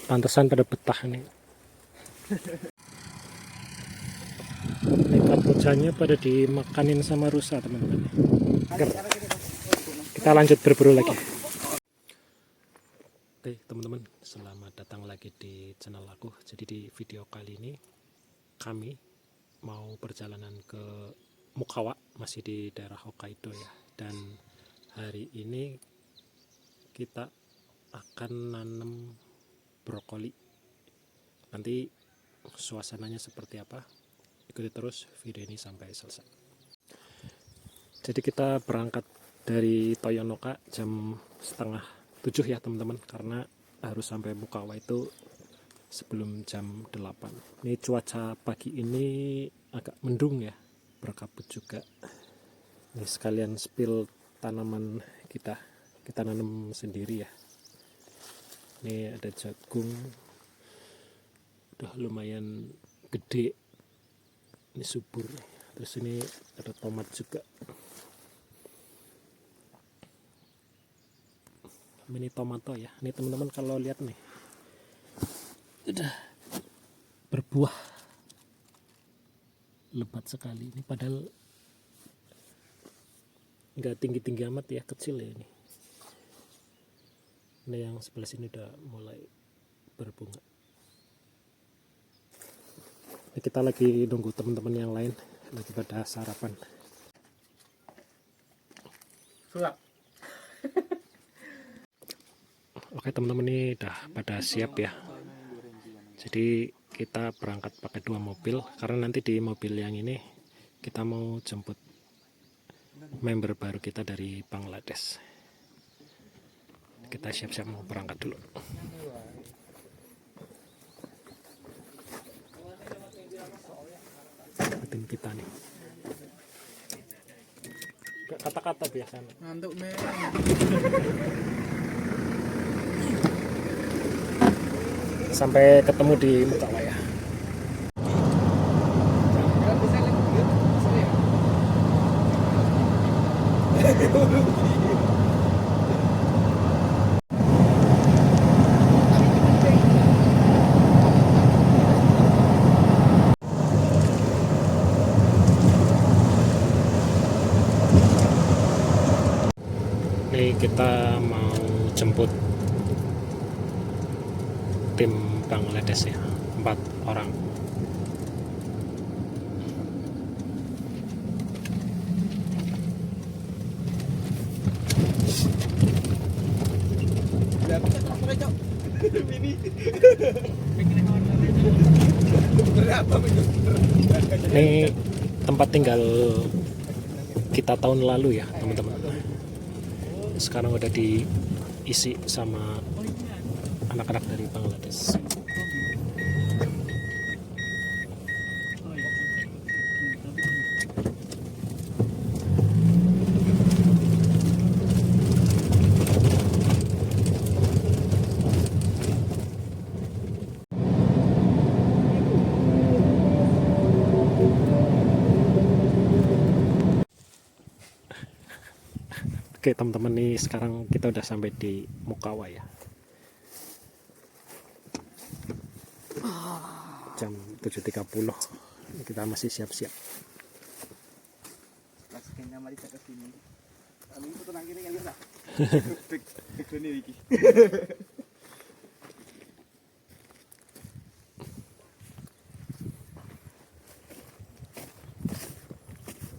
Pantesan pada betah nih. Ini kambojannya pada dimakanin sama rusa teman-teman. Kita lanjut berburu lagi. Oke teman-teman, selamat datang lagi di channel aku. Jadi di video kali ini kami mau perjalanan ke Mukawa, masih di daerah Hokkaido ya. Dan hari ini kita akan nanam brokoli. Nanti suasananya seperti apa, ikuti terus video ini sampai selesai. Jadi kita berangkat dari Toyonoka jam 6:30 ya teman-teman, karena harus sampai Mukawa itu sebelum jam 8. Ini cuaca pagi ini agak mendung ya, berkabut juga. Ini sekalian spill tanaman kita nanam sendiri ya. Ini ada jagung, udah lumayan gede, ini subur. Terus ini ada tomat juga. Mini tomato ya. Ini teman-teman kalau lihat nih, udah berbuah lebat sekali. Ini padahal nggak tinggi-tinggi amat ya, kecil ya ini. Ini yang sebelah sini udah mulai berbunga. Ini kita lagi nunggu teman-teman yang lain lagi pada sarapan. Sulap. Oke teman-teman, ini udah pada siap ya. Jadi kita berangkat pakai 2 mobil karena nanti di mobil yang ini kita mau jemput member baru kita dari Bangladesh. Kita siap-siap mau berangkat dulu. Tim kita nih. Gak kata-kata biasanya. Ngantuk men. Sampai ketemu di Mukawa ya. Ini kita mau jemput tim Bangladesh ya, 4 orang. Ini tempat tinggal kita tahun lalu ya teman-teman. Sekarang udah diisi sama anak-anak dari Bangladesh. Oke teman-teman, nih sekarang kita udah sampai di Mukawa ya. Jam 7.30. Kita masih siap-siap.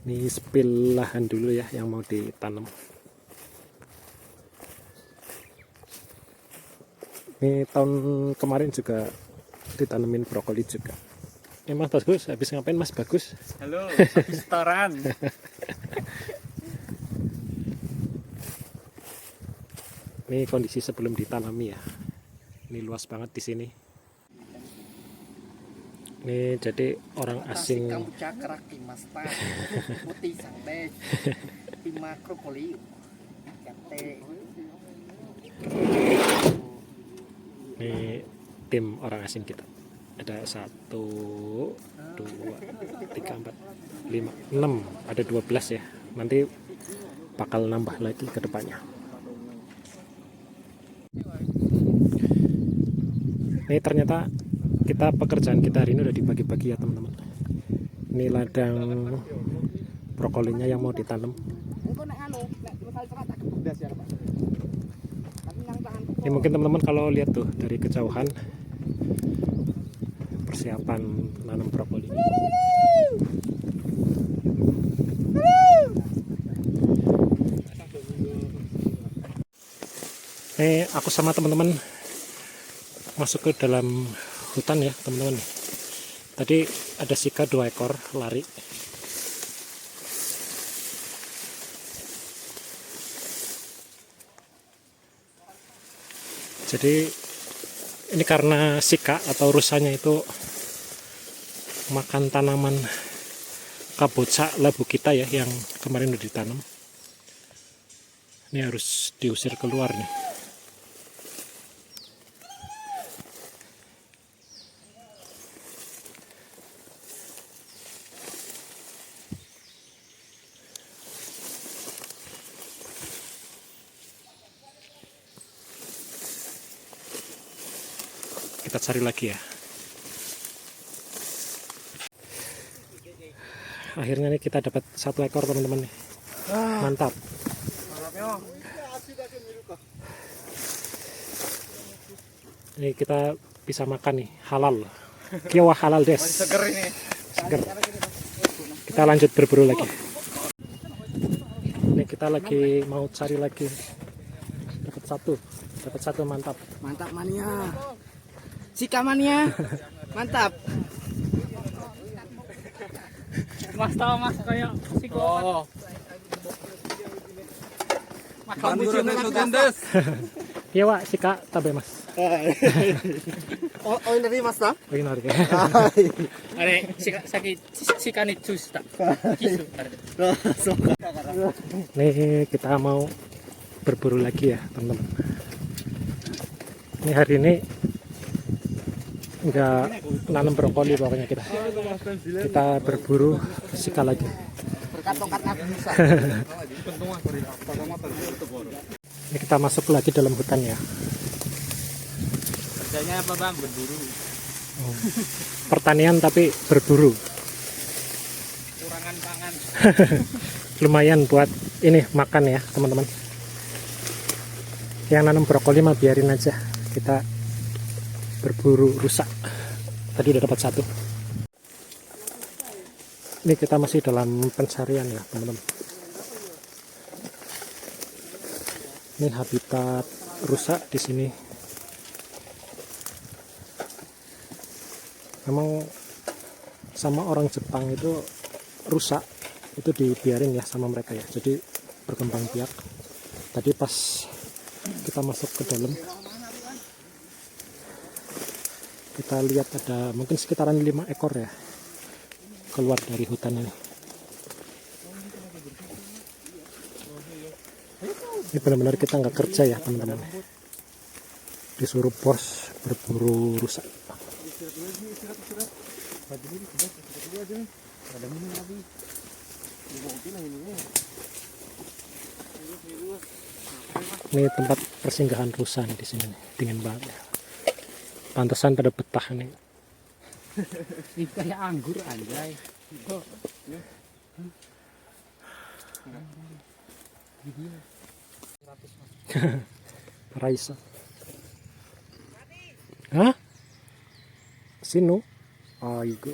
Ini spill lahan dulu ya yang mau ditanam. Ini tahun kemarin juga ditanemin brokoli juga. Mas Bagus, habis ngapain Mas Bagus? Halo, habis setoran. Ini kondisi sebelum ditanami ya. Ini luas banget di sini. Ini jadi orang asing. Kamu cakrak imasta. Putih santai. Pimakrokoli. Kate. Ini tim orang asing kita. Ada 1, 2, 3, 4, 5, 6. Ada 12 ya. Nanti bakal nambah lagi ke depannya. Ini ternyata pekerjaan kita hari ini udah dibagi-bagi ya teman-teman. Ini ladang brokolinya yang mau ditanam. Ini mungkin teman-teman kalau lihat tuh dari kejauhan persiapan nanam brokoli. Ini aku sama teman-teman masuk ke dalam hutan ya teman-teman. Tadi ada sika 2 ekor lari. Jadi ini karena sika atau rusanya itu makan tanaman kabocha labu kita ya yang kemarin udah ditanam. Ini harus diusir keluar nih. Kita cari lagi ya. Akhirnya nih kita dapat 1 ekor teman-teman nih. Mantap. Ini kita bisa makan nih, halal. Kiawah halal des. Seger ini. Seger. Kita lanjut berburu lagi. Ini kita lagi mau cari lagi. Dapat satu mantap. Mantap mania. Sika mania. Mantap. Mas tahu mas kayak siko. Oh. Makan bucu mendes. Iya wak, sika tabe mas. Oh ini mas ta? Oh ini Are sika ni jus ta. Kisu. Nih kita mau berburu lagi ya teman-teman. Ini hari ini nggak nanam brokoli pokoknya kita berburu sika lagi. Ini kita masuk lagi dalam hutan ya. Kerjanya apa bang? Berburu. Pertanian tapi berburu. Kurangan pangan. Lumayan buat ini makan ya teman-teman. Yang nanam brokoli mah biarin aja, kita berburu rusak. Tadi udah dapat 1. Ini kita masih dalam pencarian ya teman-teman. Ini habitat rusak di sini. Memang sama orang Jepang itu rusak itu dibiarin ya sama mereka ya. Jadi berkembang biak. Tadi pas kita masuk ke dalam, kita lihat ada mungkin sekitaran 5 ekor ya keluar dari hutan ini. Ini benar-benar kita nggak kerja ya teman-teman, disuruh bos berburu rusak. Ini tempat persinggahan rusa nih di sini nih, dingin banget. Pantesan pada betah nih. Ini kayak anggur anjay. Raisa. Hah? Sino? Aigo.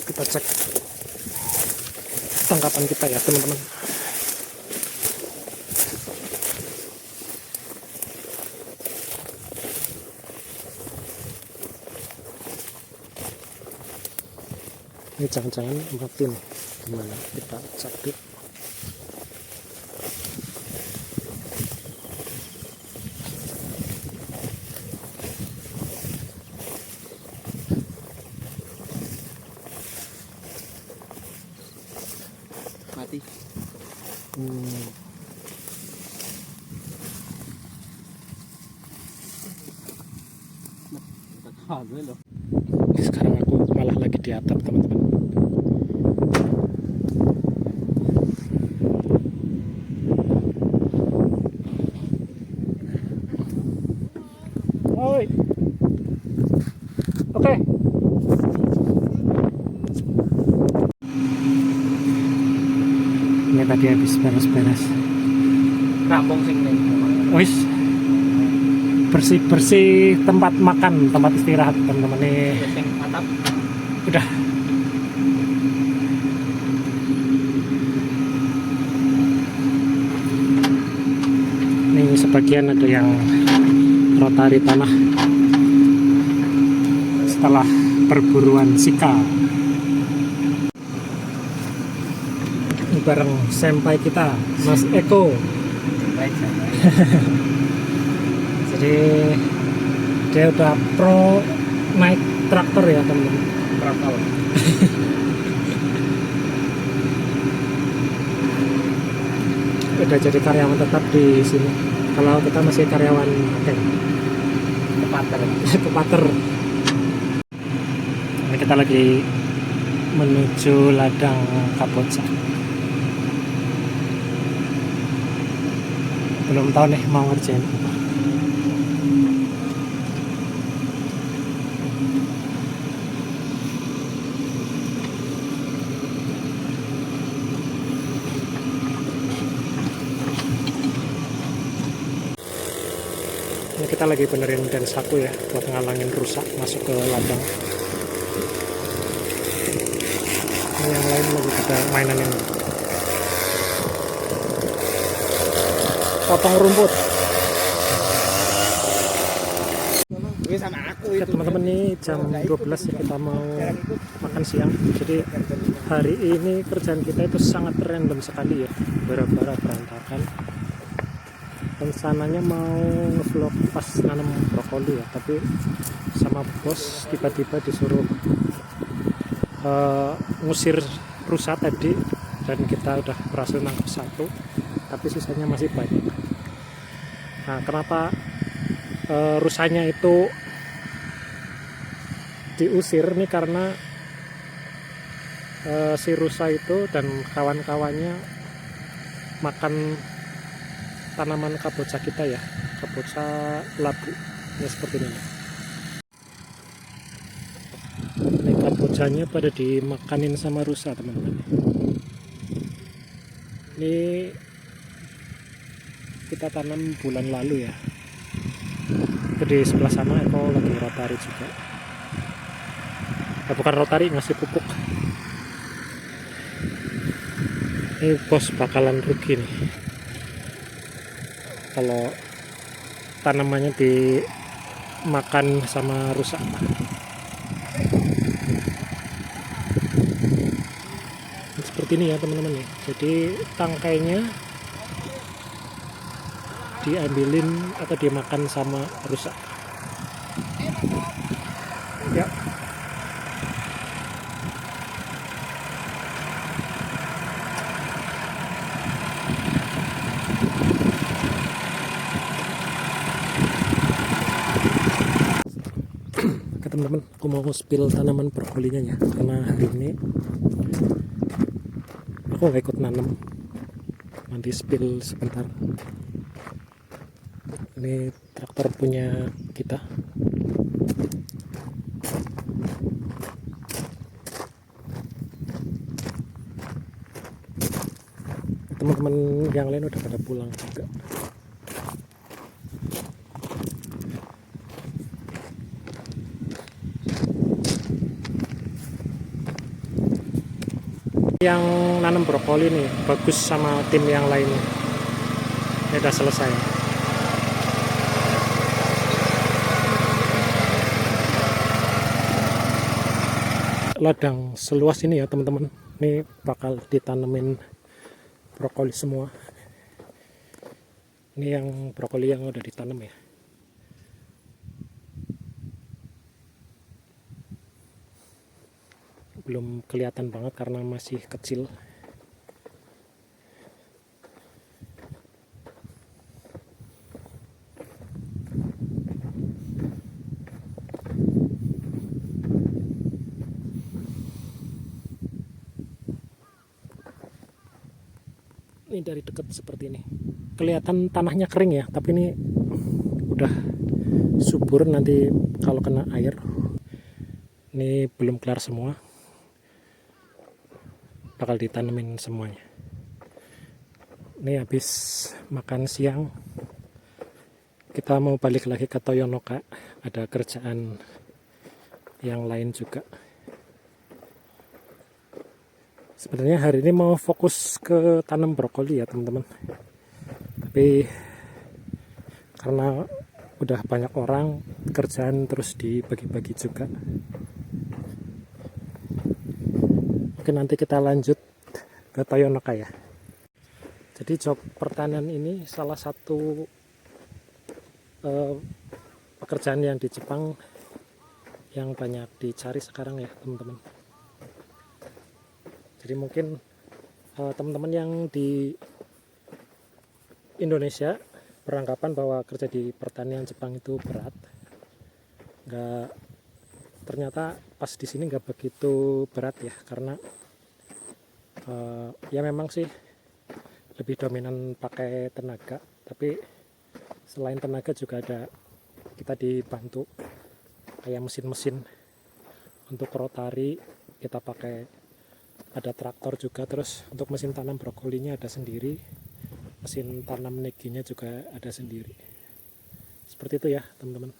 Kita cek tangkapan kita ya teman-teman. Ini jangan-jangan mati nih. Gimana? Kita cek dulu. Mati. Sekarang aku malah lagi di atap teman-teman. Oi. Oke. Ini tadi habis beres-beres. Rampung sing ning. Wis bersih-bersih tempat makan, tempat istirahat teman-teman nih. Sing atap. Udah. Ini sebagian ada yang rotari tanah setelah perburuan sika. Ini bareng senpai kita, Mas Eko. Baik, baik. Jadi dia udah pro naik traktor ya teman-teman. Traktor. Udah jadi karyawan tetap di sini. Kalau kita masih karyawan kepater. Ini kita lagi menuju ladang Kamboja. Belum tahu nih mau ngerjain apa. Ini kita lagi benerin dan saku ya buat ngalangin rusak masuk ke ladang. Ini yang lain lagi pada mainan ini. Potong rumput. Wis sama aku Ya, itu. teman-teman nih jam 12 ya kita mau makan siang. Jadi hari ini kerjaan kita itu sangat random sekali ya. Bara-bara berantakan. Rencananya mau ngevlog pas nanam brokoli ya, tapi sama bos tiba-tiba disuruh ngusir rusa tadi dan kita udah berhasil nangkep satu, tapi sisanya masih banyak. Nah, kenapa rusanya itu diusir nih? Karena si rusa itu dan kawan-kawannya makan tanaman kamboja kita ya, kamboja labu ya, seperti ini. Ini kambojanya pada dimakanin sama rusa teman-teman. Ini kita tanam bulan lalu ya. Itu di sebelah sana Eko lagi rotari juga. Bukan rotari, ngasih pupuk. Ini bos bakalan rugi nih kalau tanamannya dimakan sama rusak. Seperti ini ya teman-teman ya. Jadi tangkainya diambilin atau dimakan sama rusak ya. Teman-teman, aku mau spill tanaman brokolinya ya, karena hari ini aku nggak ikut nanam. Nanti spill sebentar. Ini traktor punya kita. Teman-teman yang lain udah pada pulang juga. Yang nanam brokoli nih bagus sama tim yang lainnya. Ini udah selesai. Ladang seluas ini ya teman-teman. Ini bakal ditanemin brokoli semua. Ini yang brokoli yang udah ditanam ya. Belum kelihatan banget karena masih kecil. Ini dari dekat seperti ini. Kelihatan tanahnya kering ya, tapi ini udah subur nanti kalau kena air. Ini belum kelar semua, bakal ditanemin semuanya. Ini habis makan siang, kita mau balik lagi ke Toyonoka, ada kerjaan yang lain juga. Sebenarnya hari ini mau fokus ke tanam brokoli ya teman-teman, tapi karena udah banyak orang, kerjaan terus dibagi-bagi juga. Oke, nanti kita lanjut ke Toyonoka ya. Jadi job pertanian ini salah satu pekerjaan yang di Jepang yang banyak dicari sekarang ya teman-teman. Jadi mungkin teman-teman yang di Indonesia beranggapan bahwa kerja di pertanian Jepang itu berat. Ternyata pas di sini nggak begitu berat ya, karena ya memang sih lebih dominan pakai tenaga, tapi selain tenaga juga ada, kita dibantu kayak mesin-mesin untuk rotari kita pakai, ada traktor juga. Terus untuk mesin tanam brokolinya ada sendiri, mesin tanam neginya juga ada sendiri. Seperti itu ya teman-teman.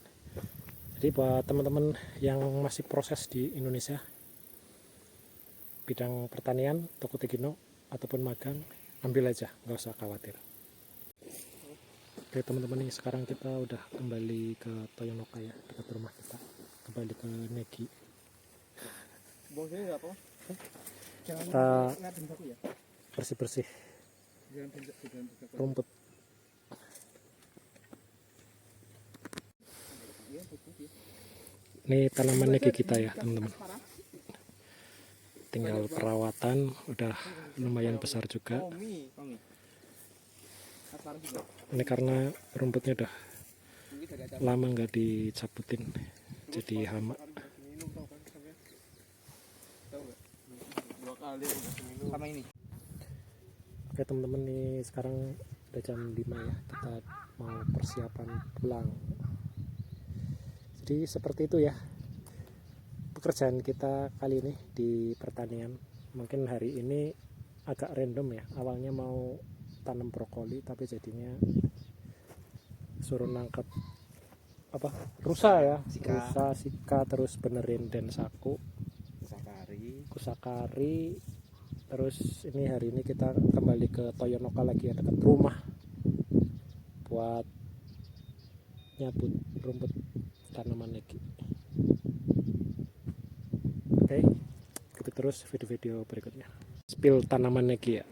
Jadi buat teman-teman yang masih proses di Indonesia bidang pertanian, toko tegino ataupun magang, ambil aja, nggak usah khawatir. Oke teman-teman, nih sekarang kita udah kembali ke Toyonoka ya, dekat rumah kita, kembali ke Negi. Kita bersih-bersih rumput. Ini tanaman Negi kita ya teman-teman, tinggal perawatan, udah lumayan besar juga. Ini karena rumputnya udah lama nggak dicabutin, jadi hama. Oke teman-teman, nih sekarang udah jam 5 ya, kita mau persiapan pulang. Jadi seperti itu ya pekerjaan kita kali ini di pertanian. Mungkin hari ini agak random ya, awalnya mau tanam brokoli tapi jadinya suruh nangkep rusa ya, rusa, sika, terus benerin densaku, kusakari. Terus ini hari ini kita kembali ke Toyonoka lagi ya, dekat rumah, buat nyabut rumput tanaman lagi. Oke, ikuti terus video-video berikutnya. Spill tanaman lagi ya.